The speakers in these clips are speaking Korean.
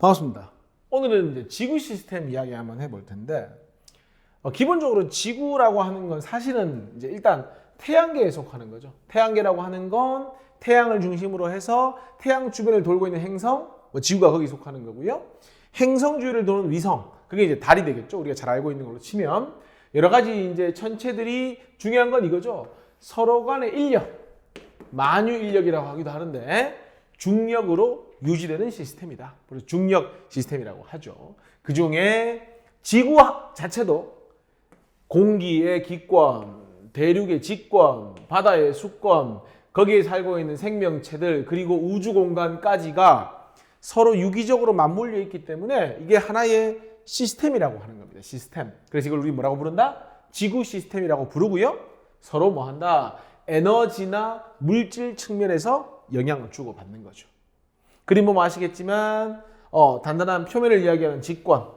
반갑습니다. 오늘은 이제 지구 시스템 이야기 한번 해볼 텐데, 기본적으로 지구라고 하는 건 사실은 이제 일단 태양계에 속하는 거죠. 태양계라고 하는 건 태양을 중심으로 해서 태양 주변을 돌고 있는 행성, 지구가 거기 속하는 거고요. 행성 주위를 도는 위성, 그게 이제 달이 되겠죠. 우리가 잘 알고 있는 걸로 치면 여러 가지 이제 천체들이 중요한 건 이거죠. 서로 간의 인력, 만유 인력이라고 하기도 하는데 중력으로 유지되는 시스템이다. 그래서 중력 시스템이라고 하죠. 그 중에 지구 자체도 공기의 기권, 대륙의 직권, 바다의 수권, 거기에 살고 있는 생명체들, 그리고 우주 공간까지가 서로 유기적으로 맞물려 있기 때문에 이게 하나의 시스템이라고 하는 겁니다. 시스템. 그래서 이걸 우리 뭐라고 부른다? 지구 시스템이라고 부르고요. 서로 뭐 한다? 에너지나 물질 측면에서 영향을 주고받는 거죠. 그림 보면 아시겠지만 단단한 표면을 이야기하는 직권,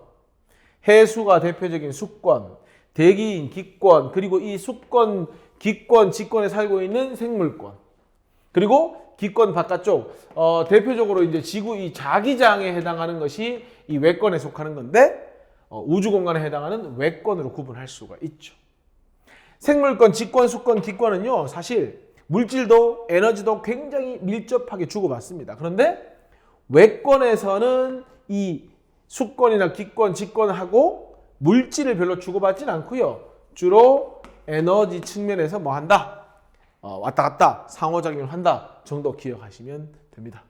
해수가 대표적인 수권, 대기인 기권, 그리고 이 수권, 기권, 직권에 살고 있는 생물권, 그리고 기권 바깥쪽 대표적으로 이제 지구 이 자기장에 해당하는 것이 이 외권에 속하는 건데 우주 공간에 해당하는 외권으로 구분할 수가 있죠. 생물권, 직권, 수권, 기권은요 사실 물질도 에너지도 굉장히 밀접하게 주고받습니다. 그런데 외권에서는 이 수권이나 기권, 직권하고 물질을 별로 주고받지는 않고요. 주로 에너지 측면에서 뭐 한다? 왔다 갔다 상호작용을 한다 정도 기억하시면 됩니다.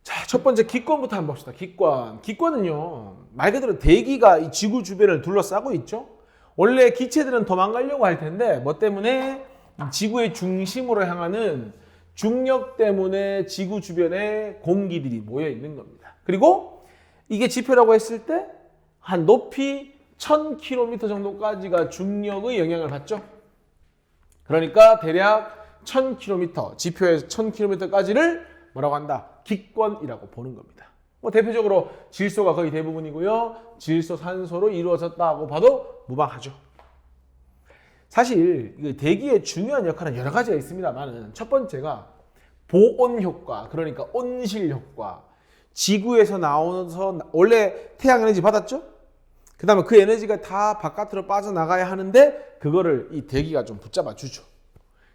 자, 첫 번째 기권부터 한번 봅시다. 기권. 기권은요, 말 그대로 대기가 이 지구 주변을 둘러싸고 있죠. 원래 기체들은 도망가려고 할 텐데 뭐 때문에 지구의 중심으로 향하는 중력 때문에 지구 주변에 공기들이 모여 있는 겁니다. 그리고 이게 지표라고 했을 때 한 높이 1000km 정도까지가 중력의 영향을 받죠. 그러니까 대략 1000km, 지표에서 1000km까지를 뭐라고 한다? 기권이라고 보는 겁니다. 뭐 대표적으로 질소가 거의 대부분이고요. 질소, 산소로 이루어졌다고 봐도 무방하죠. 사실 대기의 중요한 역할은 여러 가지가 있습니다만 첫 번째가 보온 효과, 그러니까 온실 효과. 지구에서 나오면서 원래 태양 에너지 받았죠? 그 다음에 그 에너지가 다 바깥으로 빠져나가야 하는데 그거를 이 대기가 좀 붙잡아 주죠.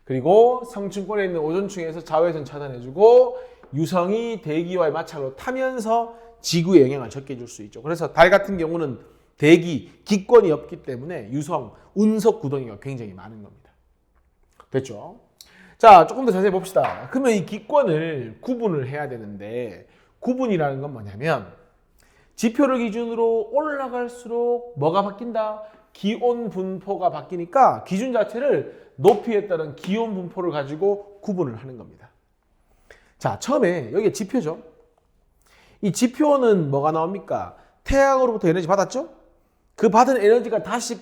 그리고 성층권에 있는 오존층에서 자외선 차단해주고 유성이 대기와의 마찰로 타면서 지구에 영향을 적게 줄 수 있죠. 그래서 달 같은 경우는 대기, 기권이 없기 때문에 유성, 운석 구덩이가 굉장히 많은 겁니다. 됐죠? 자, 조금 더 자세히 봅시다. 그러면 이 기권을 구분을 해야 되는데 구분이라는 건 뭐냐면 지표를 기준으로 올라갈수록 뭐가 바뀐다? 기온 분포가 바뀌니까 기준 자체를 높이에 따른 기온 분포를 가지고 구분을 하는 겁니다. 자, 처음에 여기 지표죠. 이 지표는 뭐가 나옵니까? 태양으로부터 에너지 받았죠? 그 받은 에너지가 다시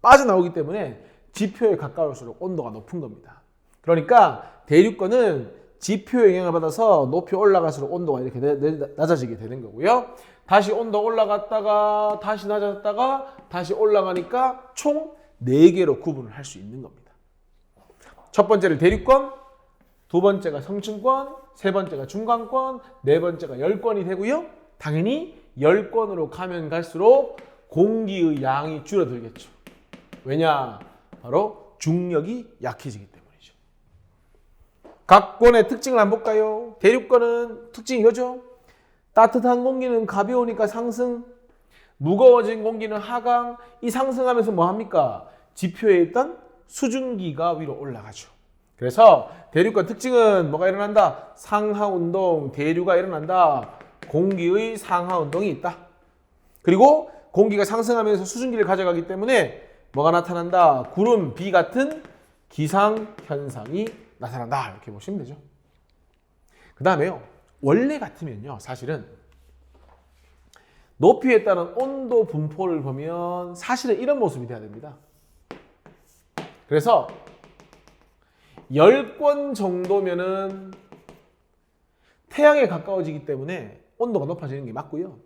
빠져나오기 때문에 지표에 가까울수록 온도가 높은 겁니다. 그러니까 대륙권은 지표의 영향을 받아서 높이 올라갈수록 온도가 이렇게 낮아지게 되는 거고요. 다시 온도 올라갔다가 다시 낮아졌다가 다시 올라가니까 총 4개로 구분을 할 수 있는 겁니다. 첫 번째를 대륙권, 두 번째가 성층권, 세 번째가 중간권, 네 번째가 열권이 되고요. 당연히 열권으로 가면 갈수록 공기의 양이 줄어들겠죠. 왜냐? 바로 중력이 약해지기 때문이죠. 각 권의 특징을 한번 볼까요? 대륙권은 특징이 이거죠. 따뜻한 공기는 가벼우니까 상승, 무거워진 공기는 하강. 이 상승하면서 뭐 합니까? 지표에 있던 수증기가 위로 올라가죠. 그래서 대륙권 특징은 뭐가 일어난다? 상하운동, 대류가 일어난다. 공기의 상하운동이 있다. 그리고 공기가 상승하면서 수증기를 가져가기 때문에 뭐가 나타난다? 구름, 비 같은 기상현상이 나타난다. 이렇게 보시면 되죠. 그 다음에요. 원래 같으면요, 사실은 높이에 따른 온도 분포를 보면 사실은 이런 모습이 돼야 됩니다. 그래서 열권 정도면은 태양에 가까워지기 때문에 온도가 높아지는 게 맞고요.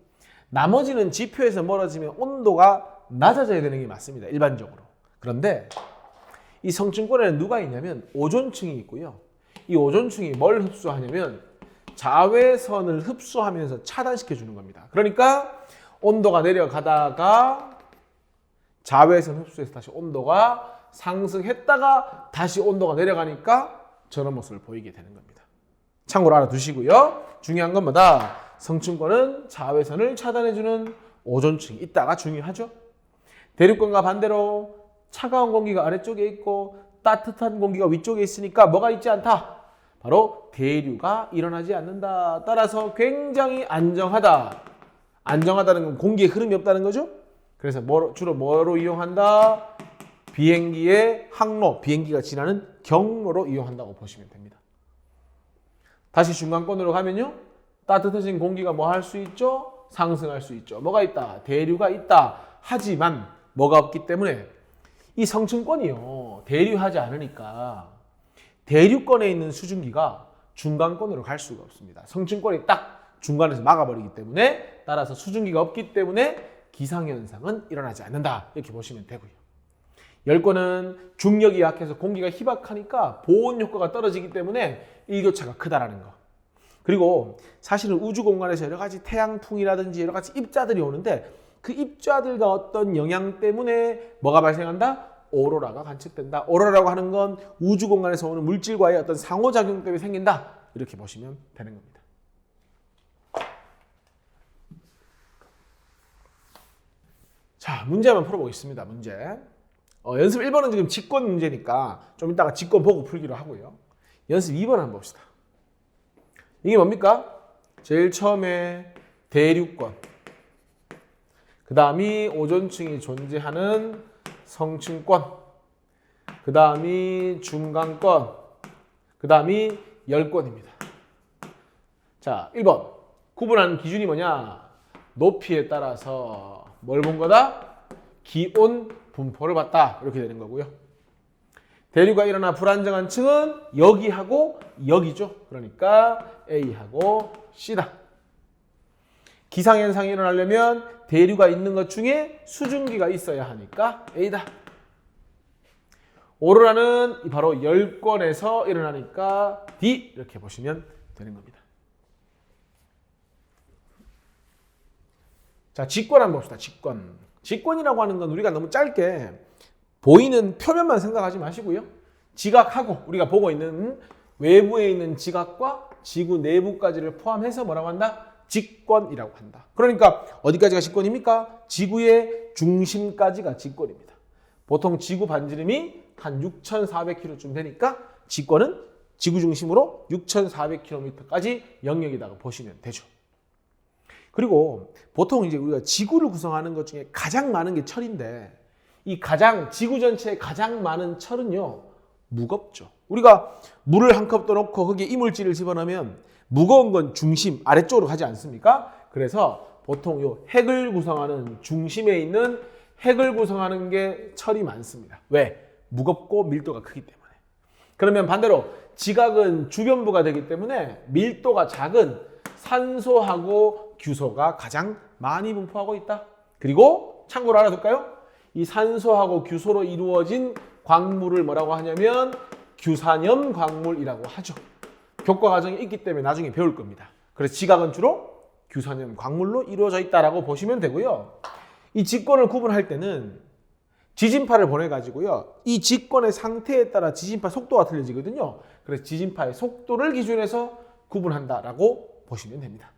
나머지는 지표에서 멀어지면 온도가 낮아져야 되는 게 맞습니다. 일반적으로. 그런데 이 성층권에는 누가 있냐면 오존층이 있고요. 이 오존층이 뭘 흡수하냐면 자외선을 흡수하면서 차단시켜 주는 겁니다. 그러니까 온도가 내려가다가 자외선 흡수해서 다시 온도가 상승했다가 다시 온도가 내려가니까 저런 모습을 보이게 되는 겁니다. 참고로 알아두시고요. 중요한 건 뭐다? 성층권은 자외선을 차단해주는 오존층이 있다가 중요하죠. 대륙권과 반대로 차가운 공기가 아래쪽에 있고 따뜻한 공기가 위쪽에 있으니까 뭐가 있지 않다? 바로 대류가 일어나지 않는다. 따라서 굉장히 안정하다. 안정하다는 건 공기의 흐름이 없다는 거죠. 그래서 주로 뭐로 이용한다? 비행기의 항로, 비행기가 지나는 경로로 이용한다고 보시면 됩니다. 다시 중간권으로 가면요. 따뜻해진 공기가 뭐 할 수 있죠? 상승할 수 있죠. 뭐가 있다? 대류가 있다. 하지만 뭐가 없기 때문에 이 성층권이요. 대류하지 않으니까 대류권에 있는 수증기가 중간권으로 갈 수가 없습니다. 성층권이 딱 중간에서 막아버리기 때문에 따라서 수증기가 없기 때문에 기상현상은 일어나지 않는다. 이렇게 보시면 되고요. 열권은 중력이 약해서 공기가 희박하니까 보온 효과가 떨어지기 때문에 일교차가 크다라는 거. 그리고 사실은 우주 공간에서 여러 가지 태양풍이라든지 여러 가지 입자들이 오는데 그 입자들과 어떤 영향 때문에 뭐가 발생한다? 오로라가 관측된다. 오로라라고 하는 건 우주 공간에서 오는 물질과의 어떤 상호작용 때문에 생긴다. 이렇게 보시면 되는 겁니다. 자, 문제 한번 풀어보겠습니다. 문제. 연습 1번은 지금 직권 문제니까 좀 이따가 직권 보고 풀기로 하고요. 연습 2번 한번 봅시다. 이게 뭡니까? 제일 처음에 대륙권, 그 다음이 오존층이 존재하는 성층권, 그 다음이 중간권, 그 다음이 열권입니다. 자, 1번 구분하는 기준이 뭐냐? 높이에 따라서 뭘 본 거다? 기온 분포를 봤다. 이렇게 되는 거고요. 대류가 일어나 불안정한 층은 여기하고 여기죠. 그러니까 A하고 C다. 기상현상이 일어나려면 대류가 있는 것 중에 수증기가 있어야 하니까 A다. 오로라는 바로 열권에서 일어나니까 D. 이렇게 보시면 되는 겁니다. 자, 직권 한번 봅시다. 직권. 직권이라고 하는 건 우리가 너무 짧게 보이는 표면만 생각하지 마시고요. 지각하고 우리가 보고 있는 외부에 있는 지각과 지구 내부까지를 포함해서 뭐라고 한다? 직권이라고 한다. 그러니까 어디까지가 직권입니까? 지구의 중심까지가 직권입니다. 보통 지구 반지름이 한 6,400km쯤 되니까 직권은 지구 중심으로 6,400km까지 영역이라고 보시면 되죠. 그리고 보통 이제 우리가 지구를 구성하는 것 중에 가장 많은 게 철인데 이 지구 전체에 가장 많은 철은요, 무겁죠. 우리가 물을 한 컵 떠놓고 거기에 이물질을 집어넣으면 무거운 건 중심, 아래쪽으로 가지 않습니까? 그래서 보통 요 핵을 구성하는 중심에 있는 핵을 구성하는 게 철이 많습니다. 왜? 무겁고 밀도가 크기 때문에. 그러면 반대로 지각은 주변부가 되기 때문에 밀도가 작은 산소하고 규소가 가장 많이 분포하고 있다. 그리고 참고로 알아둘까요? 이 산소하고 규소로 이루어진 광물을 뭐라고 하냐면 규산염 광물이라고 하죠. 교과 과정이 있기 때문에 나중에 배울 겁니다. 그래서 지각은 주로 규산염 광물로 이루어져 있다라고 보시면 되고요. 이 직권을 구분할 때는 지진파를 보내가지고요. 이 직권의 상태에 따라 지진파 속도가 틀려지거든요. 그래서 지진파의 속도를 기준해서 구분한다라고 보시면 됩니다.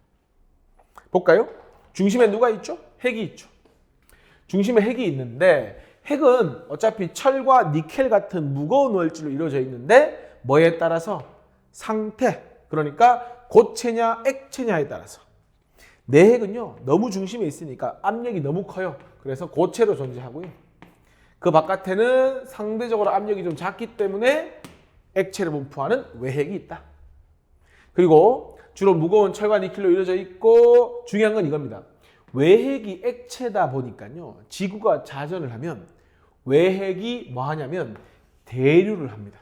볼까요? 중심에 누가 있죠? 핵이 있죠. 중심에 핵이 있는데 핵은 어차피 철과 니켈 같은 무거운 월질로 이루어져 있는데 뭐에 따라서? 상태, 그러니까 고체냐 액체냐에 따라서. 내 핵은요, 너무 중심에 있으니까 압력이 너무 커요. 그래서 고체로 존재하고요. 그 바깥에는 상대적으로 압력이 좀 작기 때문에 액체를 분포하는 외핵이 있다. 그리고 주로 무거운 철과 니켈로 이루어져 있고 중요한 건 이겁니다. 외핵이 액체다 보니까요. 지구가 자전을 하면 외핵이 뭐 하냐면 대류를 합니다.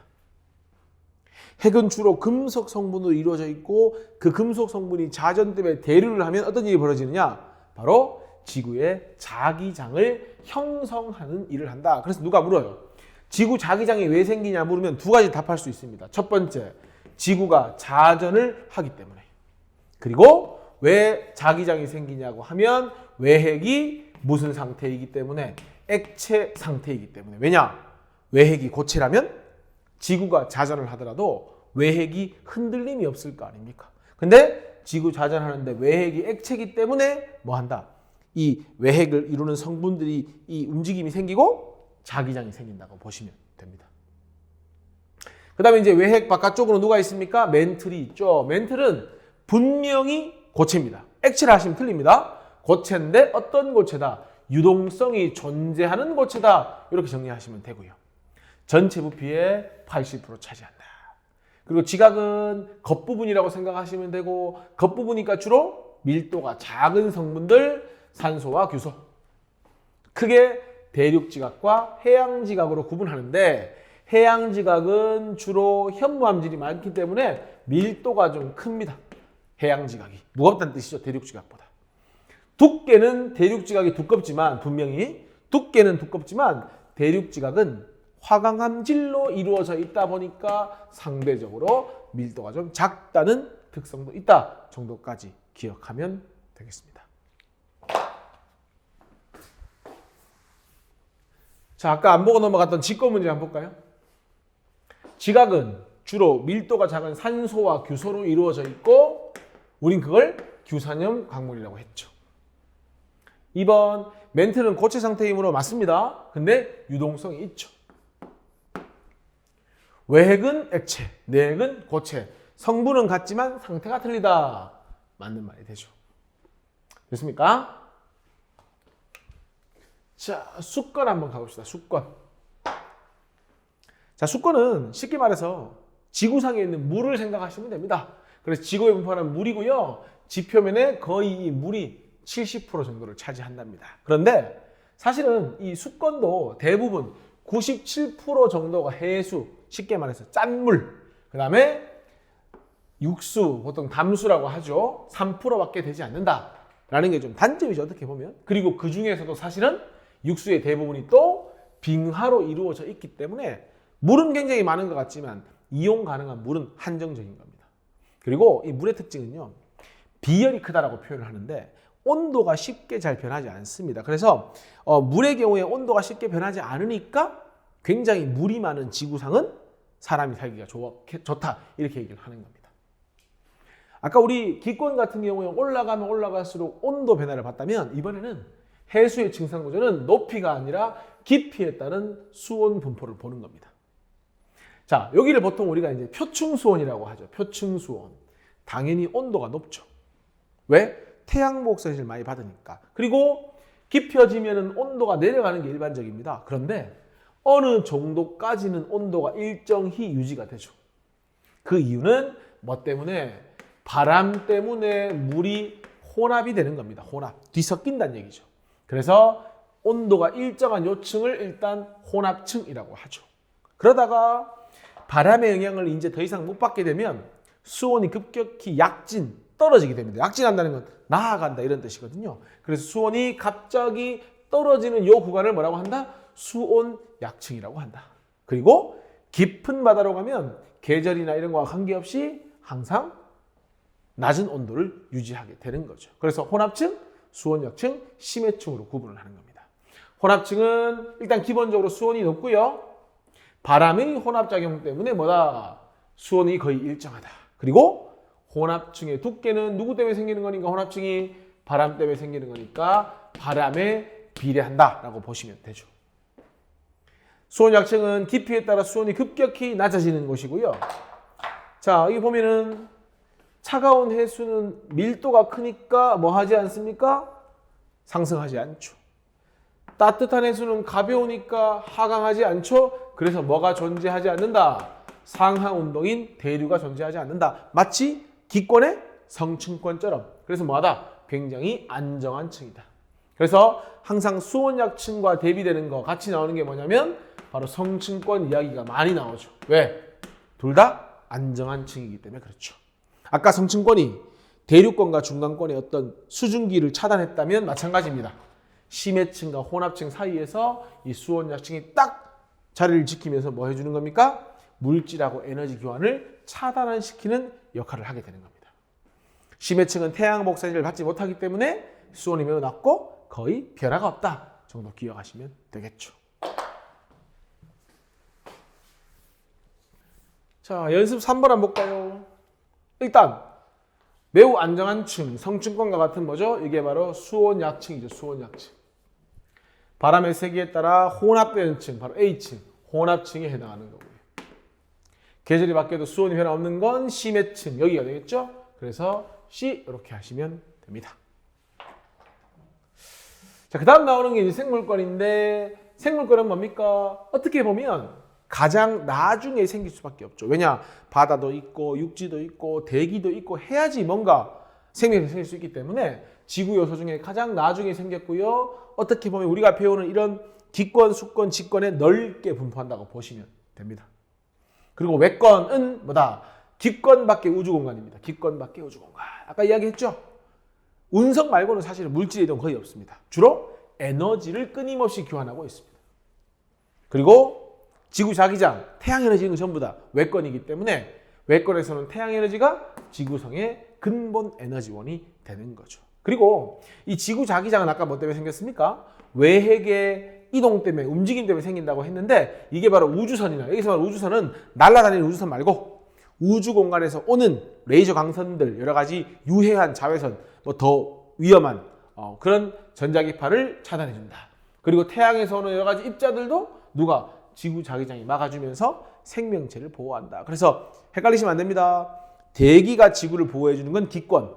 핵은 주로 금속 성분으로 이루어져 있고 그 금속 성분이 자전 때문에 대류를 하면 어떤 일이 벌어지느냐? 바로 지구의 자기장을 형성하는 일을 한다. 그래서 누가 물어요. 지구 자기장이 왜 생기냐 물으면 두 가지 답할 수 있습니다. 첫 번째, 지구가 자전을 하기 때문에. 그리고 왜 자기장이 생기냐고 하면 외핵이 무슨 상태이기 때문에? 액체 상태이기 때문에. 왜냐? 외핵이 고체라면 지구가 자전을 하더라도 외핵이 흔들림이 없을 거 아닙니까? 근데 지구 자전하는데 외핵이 액체이기 때문에 뭐 한다? 이 외핵을 이루는 성분들이 이 움직임이 생기고 자기장이 생긴다고 보시면 됩니다. 그 다음에 이제 외핵 바깥쪽으로 누가 있습니까? 멘틀이 있죠. 멘틀은 분명히 고체입니다. 액체라 하시면 틀립니다. 고체인데 어떤 고체다? 유동성이 존재하는 고체다. 이렇게 정리하시면 되고요. 전체 부피의 80% 차지한다. 그리고 지각은 겉부분이라고 생각하시면 되고, 겉부분이니까 주로 밀도가 작은 성분들, 산소와 규소. 크게 대륙지각과 해양지각으로 구분하는데, 해양지각은 주로 현무암질이 많기 때문에 밀도가 좀 큽니다. 해양지각이. 무겁다는 뜻이죠. 대륙지각보다. 두께는 대륙지각이 두껍지만, 분명히 두께는 두껍지만 대륙지각은 화강암질로 이루어져 있다 보니까 상대적으로 밀도가 좀 작다는 특성도 있다 정도까지 기억하면 되겠습니다. 자, 아까 안 보고 넘어갔던 직권 문제 한번 볼까요? 지각은 주로 밀도가 작은 산소와 규소로 이루어져 있고 우린 그걸 규산염 광물이라고 했죠. 2번 멘틀은 고체 상태이므로 맞습니다. 근데 유동성이 있죠. 외핵은 액체, 내핵은 고체. 성분은 같지만 상태가 틀리다. 맞는 말이 되죠. 됐습니까? 자, 수권 한번 가봅시다. 수권. 자, 수권은 쉽게 말해서 지구상에 있는 물을 생각하시면 됩니다. 그래서 지구에 분포하는 물이고요. 지표면에 거의 이 물이 70% 정도를 차지한답니다. 그런데 사실은 이 수권도 대부분 97% 정도가 해수, 쉽게 말해서 짠물, 그 다음에 육수, 보통 담수라고 하죠. 3%밖에 되지 않는다라는 게 좀 단점이죠. 어떻게 보면. 그리고 그 중에서도 사실은 육수의 대부분이 또 빙하로 이루어져 있기 때문에 물은 굉장히 많은 것 같지만 이용 가능한 물은 한정적인 겁니다. 그리고 이 물의 특징은요. 비열이 크다라고 표현을 하는데 온도가 쉽게 잘 변하지 않습니다. 그래서 물의 경우에 온도가 쉽게 변하지 않으니까 굉장히 물이 많은 지구상은 사람이 살기가 좋다 이렇게 얘기를 하는 겁니다. 아까 우리 기권 같은 경우에 올라가면 올라갈수록 온도 변화를 봤다면 이번에는 해수의 증상구조는 높이가 아니라 깊이에 따른 수온 분포를 보는 겁니다. 자, 여기를 보통 우리가 이제 표층수온이라고 하죠. 표층수온. 당연히 온도가 높죠. 왜? 태양복선을 많이 받으니까. 그리고 깊어지면 온도가 내려가는 게 일반적입니다. 그런데 어느 정도까지는 온도가 일정히 유지가 되죠. 그 이유는 뭐 때문에? 바람 때문에 물이 혼합이 되는 겁니다. 혼합. 뒤섞인다는 얘기죠. 그래서 온도가 일정한 요층을 일단 혼합층이라고 하죠. 그러다가 바람의 영향을 이제 더 이상 못 받게 되면 수온이 급격히 약진, 떨어지게 됩니다. 약진한다는 건 나아간다 이런 뜻이거든요. 그래서 수온이 갑자기 떨어지는 요 구간을 뭐라고 한다? 수온 약층이라고 한다. 그리고 깊은 바다로 가면 계절이나 이런 거와 관계없이 항상 낮은 온도를 유지하게 되는 거죠. 그래서 혼합층, 수온 약층, 심해층으로 구분을 하는 겁니다. 혼합층은 일단 기본적으로 수온이 높고요. 바람의 혼합작용 때문에 뭐다? 수온이 거의 일정하다. 그리고 혼합층의 두께는 누구 때문에 생기는 거니까 혼합층이 바람 때문에 생기는 거니까 바람에 비례한다라고 보시면 되죠. 수온 약층은 깊이에 따라 수온이 급격히 낮아지는 곳이고요. 자, 여기 보면은 차가운 해수는 밀도가 크니까 뭐 하지 않습니까? 상승하지 않죠. 따뜻한 해수는 가벼우니까 하강하지 않죠. 그래서 뭐가 존재하지 않는다? 상하 운동인 대류가 존재하지 않는다. 마치 기권의 성층권처럼. 그래서 뭐하다? 굉장히 안정한 층이다. 그래서 항상 수온 약층과 대비되는 거 같이 나오는 게 뭐냐면 바로 성층권 이야기가 많이 나오죠. 왜? 둘 다 안정한 층이기 때문에 그렇죠. 아까 성층권이 대륙권과 중간권의 어떤 수증기를 차단했다면 마찬가지입니다. 심해층과 혼합층 사이에서 이 수온 약층이 딱 자리를 지키면서 뭐 해주는 겁니까? 물질하고 에너지 교환을 차단시키는 역할을 하게 되는 겁니다. 심해층은 태양 복사질을 받지 못하기 때문에 수온이 매우 낮고 거의 변화가 없다 정도 기억하시면 되겠죠. 자, 연습 3번 한번 볼까요? 일단 매우 안정한 층, 성층권과 같은 뭐죠? 이게 바로 수온 약층이죠. 수온 약층. 바람의 세기에 따라 혼합되는 층, 바로 A층, 혼합층에 해당하는 거고요. 계절이 바뀌어도 수온이 변화 없는 건 심해층, 여기가 되겠죠? 그래서 C 이렇게 하시면 됩니다. 자, 그 다음 나오는 게 이제 생물권인데, 생물권은 뭡니까? 어떻게 보면 가장 나중에 생길 수밖에 없죠. 왜냐? 바다도 있고 육지도 있고 대기도 있고 해야지 뭔가 생명이 생길 수 있기 때문에 지구 요소 중에 가장 나중에 생겼고요. 어떻게 보면 우리가 배우는 이런 기권, 수권, 지권에 넓게 분포한다고 보시면 됩니다. 그리고 외권은 뭐다? 기권 밖의 우주 공간입니다. 기권 밖의 우주 공간. 아까 이야기했죠? 운석 말고는 사실은 물질의 이동 거의 없습니다. 주로 에너지를 끊임없이 교환하고 있습니다. 그리고 지구 자기장, 태양 에너지는 전부 다 외권이기 때문에 외권에서는 태양 에너지가 지구성의 근본 에너지원이 되는 거죠. 그리고 이 지구 자기장은 아까 뭐 때문에 생겼습니까? 외핵의 이동 때문에, 움직임 때문에 생긴다고 했는데 이게 바로 우주선이나, 여기서 말하는 우주선은 날아다니는 우주선 말고 우주 공간에서 오는 레이저 광선들, 여러 가지 유해한 자외선, 뭐 더 위험한 그런 전자기파를 차단해준다. 그리고 태양에서 오는 여러 가지 입자들도 누가? 지구 자기장이 막아주면서 생명체를 보호한다. 그래서 헷갈리시면 안 됩니다. 대기가 지구를 보호해주는 건 기권,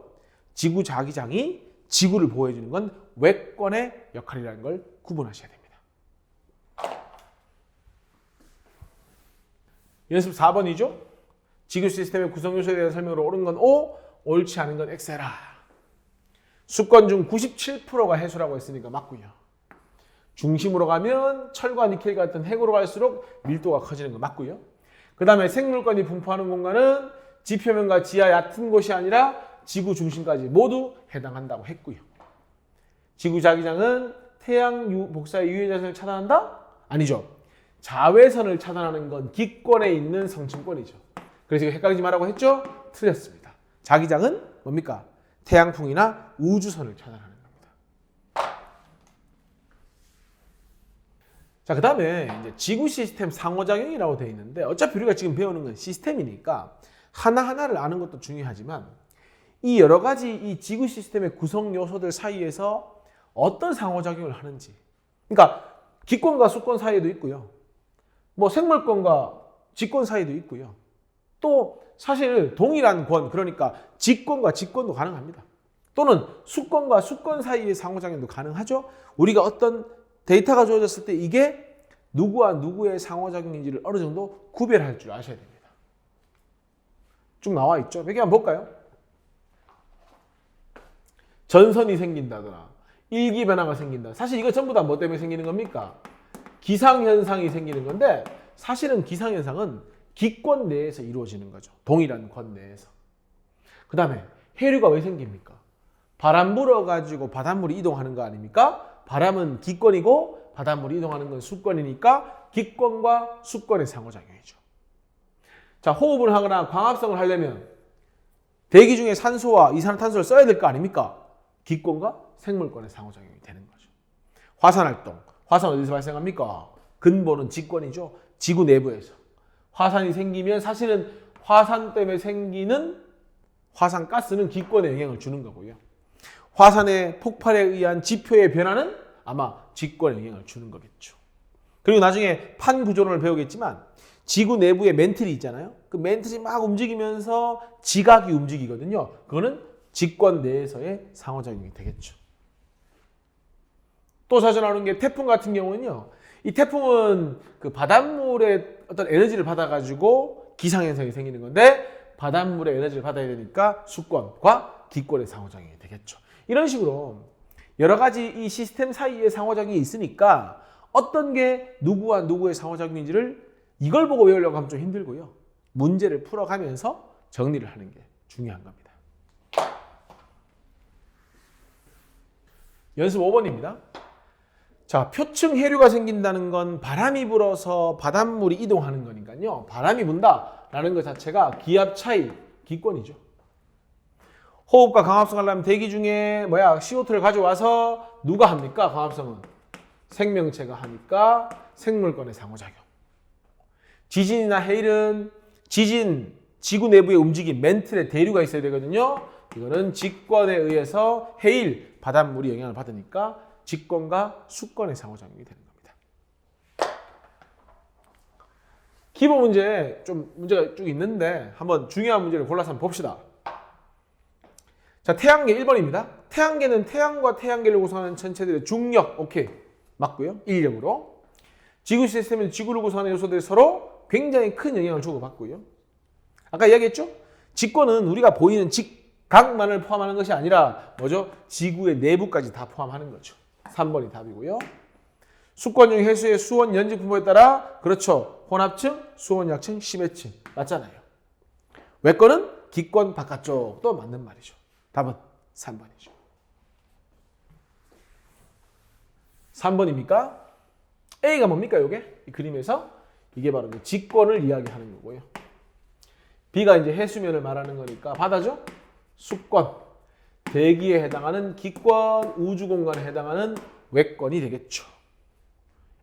지구 자기장이 지구를 보호해주는 건 외권의 역할이라는 걸 구분하셔야 됩니다. 연습 4번이죠. 지구 시스템의 구성 요소에 대한 설명으로 옳은 건 O, 옳지 않은 건 X라. 수권 중 97%가 해수라고 했으니까 맞고요. 중심으로 가면 철과 니켈 같은 핵으로 갈수록 밀도가 커지는 거 맞고요. 그 다음에 생물권이 분포하는 공간은 지표면과 지하 얕은 곳이 아니라 지구 중심까지 모두 해당한다고 했고요. 지구 자기장은 태양 복사의 유해 자선을 차단한다? 아니죠. 자외선을 차단하는 건 기권에 있는 성층권이죠. 그래서 헷갈리지 말라고 했죠? 틀렸습니다. 자기장은 뭡니까? 태양풍이나 우주선을 차단하는 겁니다. 자, 그 다음에 이제 지구 시스템 상호작용이라고 되어 있는데 어차피 우리가 지금 배우는 건 시스템이니까 하나하나를 아는 것도 중요하지만 이 여러 가지 이 지구 시스템의 구성 요소들 사이에서 어떤 상호작용을 하는지, 그러니까 기권과 수권 사이에도 있고요. 뭐 생물권과 지권 사이에도 있고요. 또 사실 동일한 권, 그러니까 지권과 지권도 가능합니다. 또는 수권과 수권 사이의 상호작용도 가능하죠. 우리가 어떤 데이터가 주어졌을 때 이게 누구와 누구의 상호작용인지를 어느 정도 구별할 줄 아셔야 됩니다. 쭉 나와 있죠. 여기 한번 볼까요? 전선이 생긴다거나 일기변화가 생긴다. 사실 이거 전부 다 뭐 때문에 생기는 겁니까? 기상현상이 생기는 건데 사실은 기상현상은 기권 내에서 이루어지는 거죠. 동일한 권 내에서. 그 다음에 해류가 왜 생깁니까? 바람 불어가지고 바닷물이 이동하는 거 아닙니까? 바람은 기권이고 바닷물이 이동하는 건 수권이니까 기권과 수권의 상호작용이죠. 자, 호흡을 하거나 광합성을 하려면 대기 중에 산소와 이산화탄소를 써야 될 거 아닙니까? 기권과 생물권의 상호작용이 되는 거죠. 화산활동. 화산 어디서 발생합니까? 근본은 지권이죠. 지구 내부에서. 화산이 생기면 사실은 화산 때문에 생기는 화산가스는 기권에 영향을 주는 거고요. 화산의 폭발에 의한 지표의 변화는 아마 지권에 영향을 주는 거겠죠. 그리고 나중에 판구조론을 배우겠지만 지구 내부에 멘틀이 있잖아요. 그 멘틀이 막 움직이면서 지각이 움직이거든요. 그거는 지권 내에서의 상호작용이 되겠죠. 또 자주 나오는 게 태풍 같은 경우는요. 이 태풍은 그 바닷물의 어떤 에너지를 받아가지고 기상현상이 생기는 건데 바닷물의 에너지를 받아야 되니까 수권과 기권의 상호작용이 되겠죠. 이런 식으로 여러 가지 이 시스템 사이에 상호작용이 있으니까 어떤 게 누구와 누구의 상호작용인지를 이걸 보고 외우려고 하면 좀 힘들고요. 문제를 풀어가면서 정리를 하는 게 중요한 겁니다. 연습 5번입니다. 자, 표층 해류가 생긴다는 건 바람이 불어서 바닷물이 이동하는 거니까요. 바람이 분다라는 것 자체가 기압 차이, 기권이죠. 호흡과 광합성 하려면 대기 중에 CO2를 가져와서 누가 합니까? 광합성은 생명체가 하니까 생물권의 상호작용. 지진이나 해일은 지구 내부의 움직임, 멘틀에 대류가 있어야 되거든요. 이거는 직권에 의해서 해일, 바닷물이 영향을 받으니까 직권과 수권의 상호작용이 되는 겁니다. 기본 문제 좀 문제가 쭉 있는데 한번 중요한 문제를 골라서 한번 봅시다. 자, 태양계 1번입니다. 태양계는 태양과 태양계를 구성하는 천체들의 중력, 오케이, 맞고요. 인력으로. 지구 시스템은 지구를 구성하는 요소들이 서로 굉장히 큰 영향을 주고받고요. 아까 이야기했죠? 직권은 우리가 보이는 직각만을 포함하는 것이 아니라 뭐죠? 지구의 내부까지 다 포함하는 거죠. 3번이 답이고요. 수권 중 해수의 수온 연직 분포에 따라 그렇죠. 혼합층, 수온 약층, 심해층 맞잖아요. 외권은 기권 바깥쪽도 맞는 말이죠. 답은 3번이죠. 3번입니까? A가 뭡니까, 요게? 이 그림에서 이게 바로 직권을 이야기하는 거고요. B가 이제 해수면을 말하는 거니까 바다죠? 수권. 대기에 해당하는 기권, 우주공간에 해당하는 외권이 되겠죠.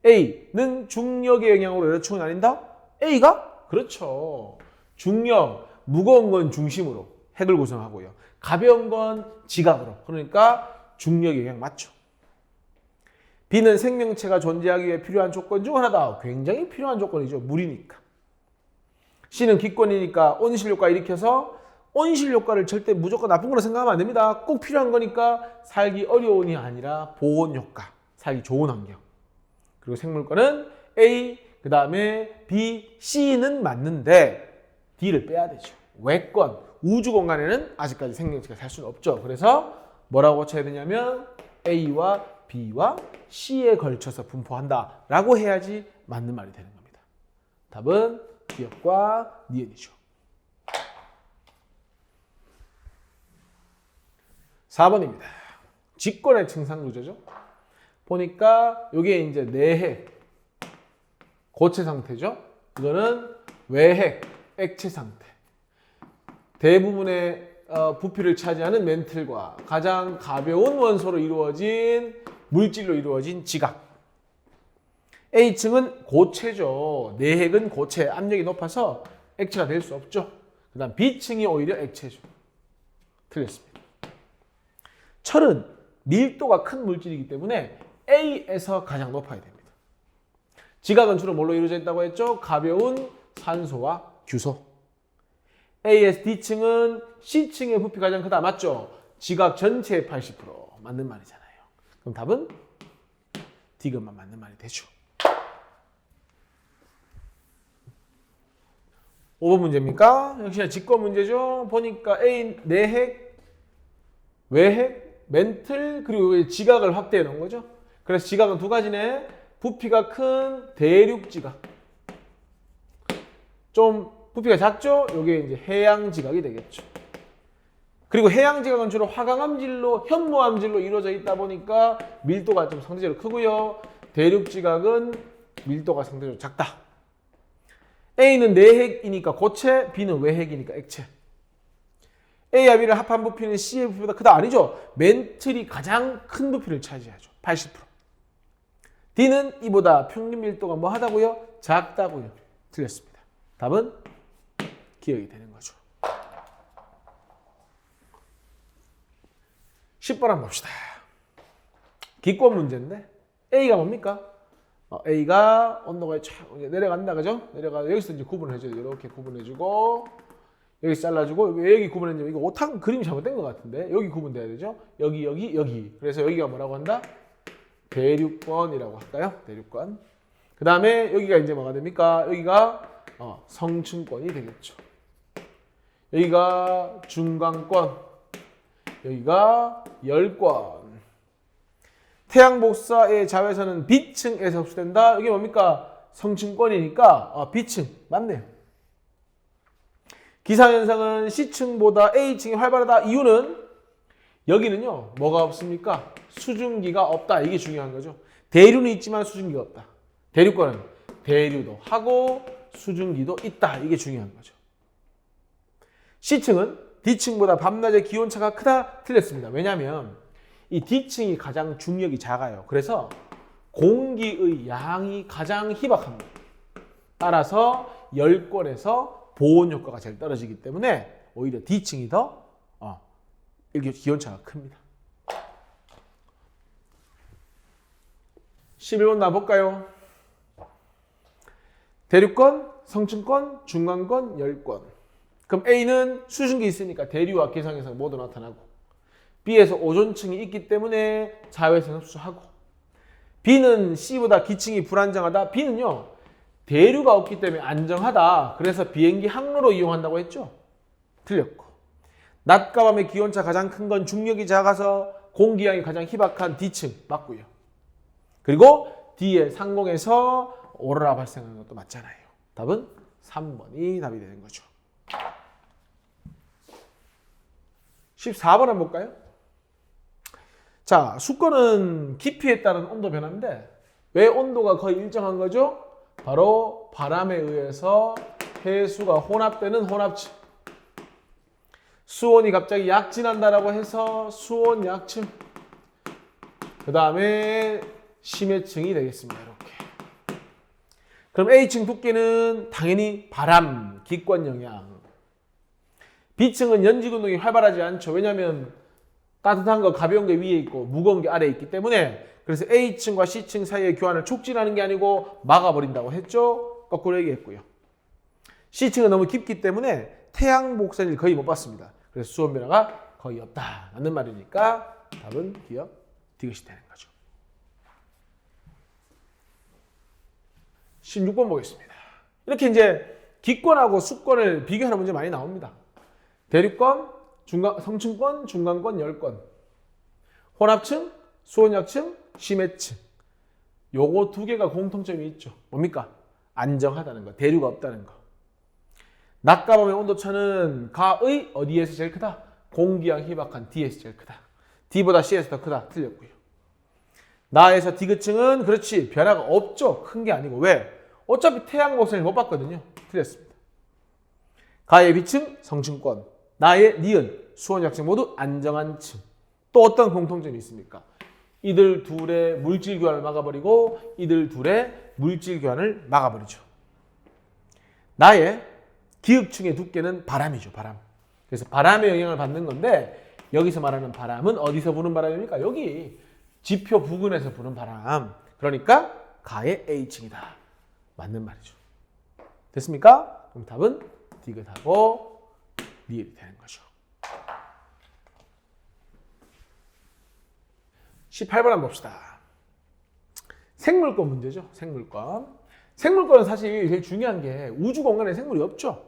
A는 중력의 영향으로 여러 층을 나뉜다? A가? 그렇죠. 중력, 무거운 건 중심으로 핵을 구성하고요. 가벼운 건 지각으로. 그러니까 중력의 영향 맞죠. B는 생명체가 존재하기 위해 필요한 조건 중 하나다. 굉장히 필요한 조건이죠. 물이니까. C는 기권이니까 온실 효과 일으켜서 온실 효과를 절대 무조건 나쁜 거라 생각하면 안 됩니다. 꼭 필요한 거니까 살기 어려운이 아니라 보온 효과, 살기 좋은 환경. 그리고 생물권은 A, 그 다음에 B, C는 맞는데 D를 빼야 되죠. 외권, 우주 공간에는 아직까지 생명체가 살 수는 없죠. 그래서 뭐라고 쳐야 되냐면 A와 B와 C에 걸쳐서 분포한다라고 해야지 맞는 말이 되는 겁니다. 답은 기역과 니은이죠. 4번입니다. 직권의 증상 구조죠. 보니까 이게 이제 내핵, 고체 상태죠. 이거는 외핵, 액체 상태. 대부분의 부피를 차지하는 멘틀과 가장 가벼운 원소로 이루어진 물질로 이루어진 지각. A층은 고체죠. 내핵은 고체, 압력이 높아서 액체가 될 수 없죠. 그 다음 B층이 오히려 액체죠. 틀렸습니다. 철은 밀도가 큰 물질이기 때문에 A에서 가장 높아야 됩니다. 지각은 주로 뭘로 이루어져 있다고 했죠? 가벼운 산소와 규소. A에서 D층은 C층의 부피 가장 크다. 맞죠? 지각 전체의 80% 맞는 말이잖아요. 그럼 답은 D것만 맞는 말이 되죠. 5번 문제입니까? 역시나 직권 문제죠. 보니까 A 내핵, 외핵, 멘틀, 그리고 지각을 확대해 놓은 거죠. 그래서 지각은 두 가지네. 부피가 큰 대륙 지각. 좀 부피가 작죠? 이게 이제 해양 지각이 되겠죠. 그리고 해양 지각은 주로 화강암질로, 현무암질로 이루어져 있다 보니까 밀도가 좀 상대적으로 크고요. 대륙 지각은 밀도가 상대적으로 작다. A는 내핵이니까 고체, B는 외핵이니까 액체. A와 B를 합한 부피는 C의 부피보다 크다. 아니죠. 멘틀이 가장 큰 부피를 차지하죠. 80%. D는 이보다 평균 밀도가 뭐 하다고요? 작다고요. 틀렸습니다. 답은 기억이 되는 거죠. 10번 한번 봅시다. 기권 문제인데 A가 뭡니까? A가 온도가 내려간다, 그죠? 여기서 이제 구분을 해줘요. 이렇게 구분해주고, 여기서 잘라주고, 왜 여기 구분했냐면, 이거 오탕 그림이 잘못된 것 같은데, 여기 구분돼야 되죠? 여기. 그래서 여기가 뭐라고 한다? 대륙권이라고 할까요? 대륙권. 그 다음에 여기가 이제 뭐가 됩니까? 여기가 성층권이 되겠죠. 여기가 중간권, 여기가 열권. 태양 복사의 자외선은 B층에서 흡수된다. 이게 뭡니까? 성층권이니까 B층 맞네요. 기상현상은 C층보다 A층이 활발하다. 이유는 여기는요 뭐가 없습니까? 수증기가 없다. 이게 중요한 거죠. 대류는 있지만 수증기가 없다. 대류권은 대류도 하고 수증기도 있다. 이게 중요한 거죠. C층은 D층보다 밤낮의 기온차가 크다? 틀렸습니다. 왜냐하면 이 D층이 가장 중력이 작아요. 그래서 공기의 양이 가장 희박합니다. 따라서 열권에서 보온 효과가 제일 떨어지기 때문에 오히려 D층이 더 이렇게 기온차가 큽니다. 11번 나볼까요? 대류권, 성층권, 중간권, 열권. 그럼 A는 수증기 있으니까 대류와 개성에서 모두 나타나고, B에서 오존층이 있기 때문에 자외선 흡수하고, B는 C보다 기층이 불안정하다. B는요, 대류가 없기 때문에 안정하다. 그래서 비행기 항로로 이용한다고 했죠? 틀렸고. 낮과 밤의 기온차 가장 큰 건 중력이 작아서 공기양이 가장 희박한 D층 맞고요. 그리고 D의 상공에서 오로라 발생하는 것도 맞잖아요. 답은 3번이 답이 되는 거죠. 14번 한번 볼까요? 자, 수권은 깊이에 따른 온도 변화인데 왜 온도가 거의 일정한 거죠? 바로 바람에 의해서 해수가 혼합되는 혼합층. 수온이 갑자기 약진한다라고 해서 수온 약층. 그 다음에 심해층이 되겠습니다. 이렇게. 그럼 A층 두께는 당연히 바람, 기권 영향. B층은 연직 운동이 활발하지 않죠. 왜냐하면 따뜻한 거, 가벼운 게 위에 있고 무거운 게 아래에 있기 때문에. 그래서 A층과 C층 사이의 교환을 촉진하는 게 아니고 막아버린다고 했죠. 거꾸로 얘기했고요. C층은 너무 깊기 때문에 태양 복선을 거의 못 받습니다. 그래서 수온 변화가 거의 없다 라는 말이니까 답은 기억 디귿이 되는 거죠. 16번 보겠습니다. 이렇게 이제 기권하고 수권을 비교하는 문제 많이 나옵니다. 대류권, 성층권, 중간권, 열권. 혼합층, 수온약층, 심해층. 요거 두 개가 공통점이 있죠. 뭡니까? 안정하다는 거, 대류가 없다는 거. 낮과 밤의 온도차는 가의 어디에서 제일 크다? 공기양 희박한 D에서 제일 크다. D보다 C에서 더 크다. 틀렸고요. 나에서 D층은 그렇지 변화가 없죠. 큰 게 아니고. 왜? 어차피 태양 곡선을 못 봤거든요. 틀렸습니다. 가의 B층 성층권, 나의 니은 수온약층 모두 안정한 층. 또 어떤 공통점이 있습니까? 이들 둘의 물질 교환을 막아버리고 이들 둘의 물질 교환을 막아버리죠. 나의 기역층의 두께는 바람이죠. 바람. 그래서 바람의 영향을 받는 건데 여기서 말하는 바람은 어디서 부는 바람입니까? 여기 지표 부근에서 부는 바람. 그러니까 가의 A층이다. 맞는 말이죠. 됐습니까? 그럼 답은 디귿하고 리을이 되는 거죠. 18번 한번 봅시다. 생물권 문제죠. 생물권. 생물권은 사실 제일 중요한 게 우주 공간에 생물이 없죠.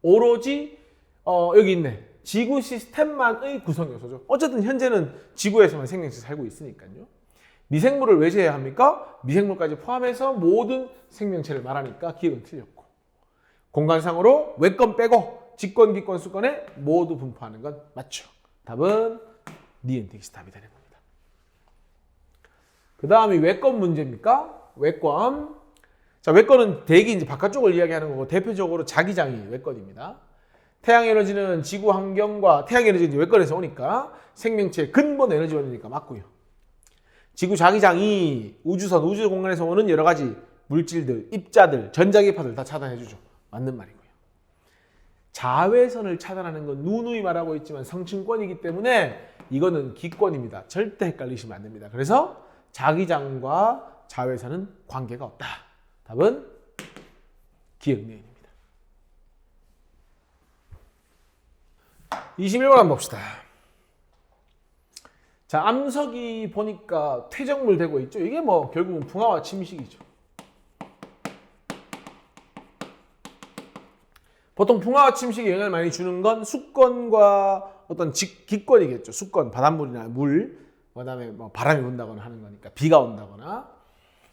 오로지 여기 있네. 지구 시스템만의 구성 요소죠. 어쨌든 현재는 지구에서만 생명체 살고 있으니까요. 미생물을 왜 제외합니까? 미생물까지 포함해서 모든 생명체를 말하니까 기억은 틀렸고. 공간상으로 외권 빼고 직권, 기권, 수권에 모두 분포하는 건 맞죠. 답은 니은 디귿이 답이 되는 겁니다. 그 다음이 외권 문제입니까? 외권. 자, 외권은 대기 이제 바깥쪽을 이야기하는 거고 대표적으로 자기장이 외권입니다. 태양 에너지는 지구 환경과 태양 에너지는 외권에서 오니까 생명체의 근본 에너지원이니까 맞고요. 지구 자기장이 우주선, 우주 공간에서 오는 여러 가지 물질들, 입자들, 전자기파들 다 차단해주죠. 맞는 말이고요. 자외선을 차단하는 건 누누이 말하고 있지만 성층권이기 때문에 이거는 기권입니다. 절대 헷갈리시면 안 됩니다. 그래서 자기장과 자외선은 관계가 없다. 답은 기억니은입니다. 21번 한번 봅시다. 자, 암석이 보니까 퇴적물 되고 있죠. 이게 뭐 결국은 풍화와 침식이죠. 보통 풍화와 침식에 영향을 많이 주는 건 수권과 어떤 기권이겠죠. 수권, 바닷물이나 물, 그다음에 뭐 바람이 분다거나 하는 거니까 비가 온다거나.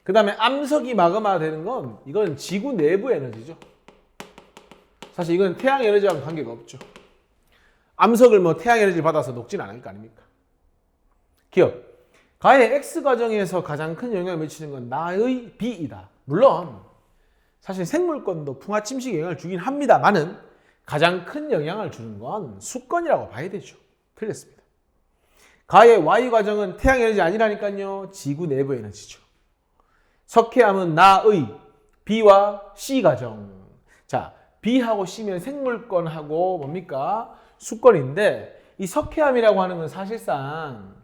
그다음에 암석이 마그마 되는 건 이건 지구 내부 에너지죠. 사실 이건 태양 에너지와는 관계가 없죠. 암석을 뭐 태양 에너지를 받아서 녹진 않을 거 아닙니까? 기억. 가의 X과정에서 가장 큰 영향을 미치는 건 나의 B이다. 물론 사실 생물권도 풍화침식에 영향을 주긴 합니다만은 가장 큰 영향을 주는 건 수권이라고 봐야 되죠. 틀렸습니다. 가의 Y과정은 태양 에너지 아니라니까요. 지구 내부 에너지죠. 석회암은 나의 B와 C과정. 자, B하고 C면 생물권하고 뭡니까? 수권인데 이 석회암이라고 하는 건 사실상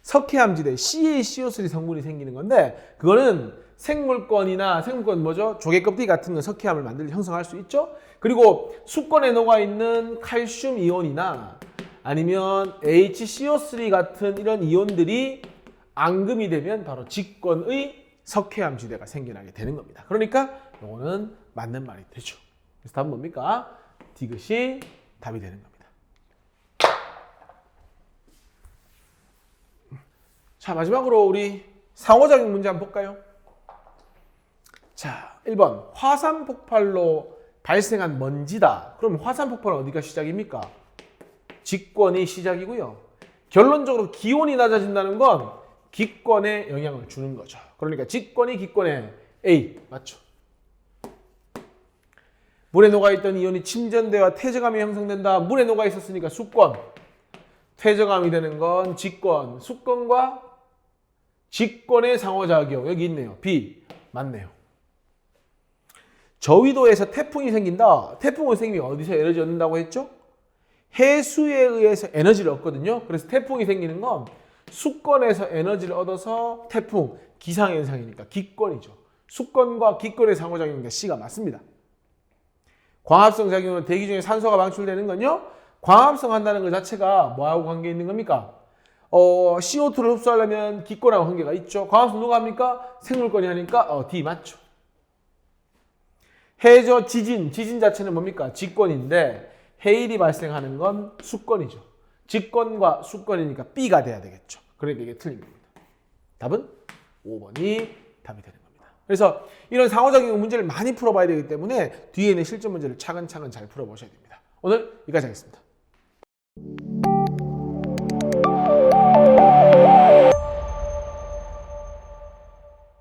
석회암지대 CaCO3 성분이 생기는 건데 그거는 생물권 뭐죠? 조개 껍데기 같은 건 석회암을 형성할 수 있죠. 그리고 수권에 녹아있는 칼슘 이온이나 아니면 HCO3 같은 이런 이온들이 앙금이 되면 바로 직권의 석회암지대가 생겨나게 되는 겁니다. 그러니까 이거는 맞는 말이 되죠. 그래서 답은 뭡니까? 디귿이 답이 되는 겁니다. 자, 마지막으로 우리 상호작용 문제 한번 볼까요? 자, 1번 화산 폭발로 발생한 먼지다. 그럼 화산 폭발은 어디가 시작입니까? 직권이 시작이고요. 결론적으로 기온이 낮아진다는 건 기권에 영향을 주는 거죠. 그러니까 직권이 기권에 A 맞죠? 물에 녹아있던 이온이 침전되어 퇴적암이 형성된다. 물에 녹아있었으니까 수권. 퇴적암이 되는 건 직권. 수권과 직권의 상호작용. 여기 있네요. B. 맞네요. 저위도에서 태풍이 생긴다. 태풍은 생기면 어디서 에너지 얻는다고 했죠? 해수에 의해서 에너지를 얻거든요. 그래서 태풍이 생기는 건 수권에서 에너지를 얻어서 태풍, 기상현상이니까 기권이죠. 수권과 기권의 상호작용이니까 C가 맞습니다. 광합성 작용으로 대기 중에 산소가 방출되는 건요. 광합성 한다는 것 자체가 뭐하고 관계 있는 겁니까? CO2를 흡수하려면 기권하고 관계가 있죠. 광합성 누가 합니까? 생물권이 하니까 D 맞죠. 해저 지진 자체는 뭡니까? 직권인데 해일이 발생하는 건 수권이죠. 직권과 수권이니까 B가 돼야 되겠죠. 그러니까 이게 틀린 겁니다. 답은 5번이 답이 되는 겁니다. 그래서 이런 상호작용 문제를 많이 풀어봐야 되기 때문에 뒤에 있는 실전 문제를 차근차근 잘 풀어보셔야 됩니다. 오늘 여기까지 하겠습니다.